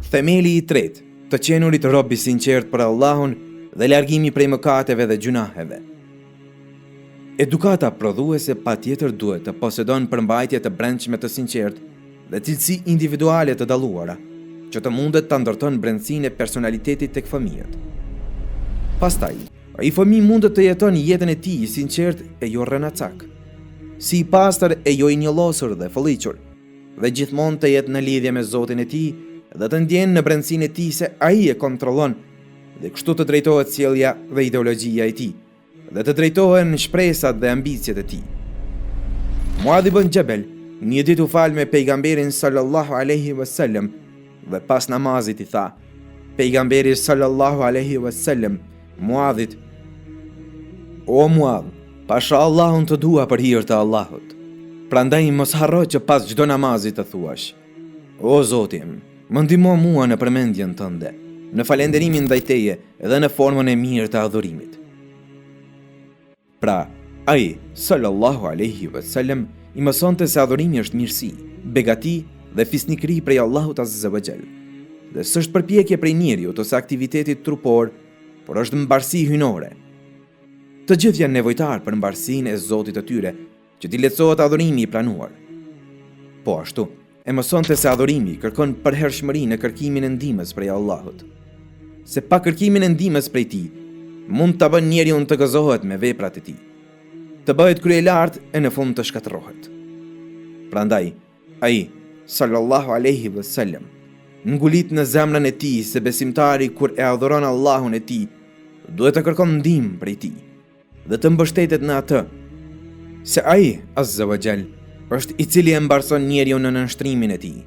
Themeli i tretë, të qenurit rob i sinqert për Allahun dhe largimi prej mëkateve dhe gjunaheve. Edukata prodhuese patjetër duhet të posedon përmbajtje të brendshme të sinqert dhe cilësi individuale të dalluara, që të mundet të ndërton brendësinë e personalitetit tek fëmijët. Pastaj, ai fëmijë mundet të jeton jetën e tij i sinqert e jo rrenacak, si i pastër e jo i njollosur dhe folliqur, dhe gjithmonë të jetë në lidhje me Zotin e tij dhe të ndjenë në brendësinë e tij se ai e kontrollon dhe kështu të drejtohet sjellja dhe ideologjia e tij, dhe të drejtohen shpresat dhe ambicjet e tij. Muadh ibn Jabal një ditë u fal me pejgamberin sallallahu alaihi wasallam dhe pas namazit i tha: Pejgamberi sallallahu alaihi wasallam Muadhit: O Muadh, pasha Allahun të dua për hir të Allahut. Prandaj mos harro që pas çdo namazit të thuash: O Zoti im, më ndihmo mua në përmendjen tënde, në falenderimin ndaj teje dhe në formën e mirë të adhurimit. Pra, ai sallallahu alaihi wasallam i mësonte se adhurimi është mirësi, begati dhe fisnikëri prej Allahut azza wa jall. Dhe s'është përpjekje prej njeriut ose aktivitetit trupor, por është mbarësi hynore. Të gjithë janë nevojtar për mbarësinë e Zotit të tyre, që t'i lehtësohet adhurimi i pranuar. Po ashtu, e mësonte se adhurimi kërkon përhershmëri në kërkimin e ndihmës prej Allahut. Se pa kërkimin e ndihmës prej tij, mund ta bën njeriu të gëzohet me veprat e tij, të bëhet kryelart e në fund të shkatërrohet. Prandaj, ai sallallahu alaihi wasallam ngulit në zemrën e tij se besimtari kur e adhuron Allahun e tij, duhet të kërkon ndihmë prej tij dhe të mbështetet në atë, se ai azza wa jall është i cili e mbarson njeriu në nënshtrimin e tij.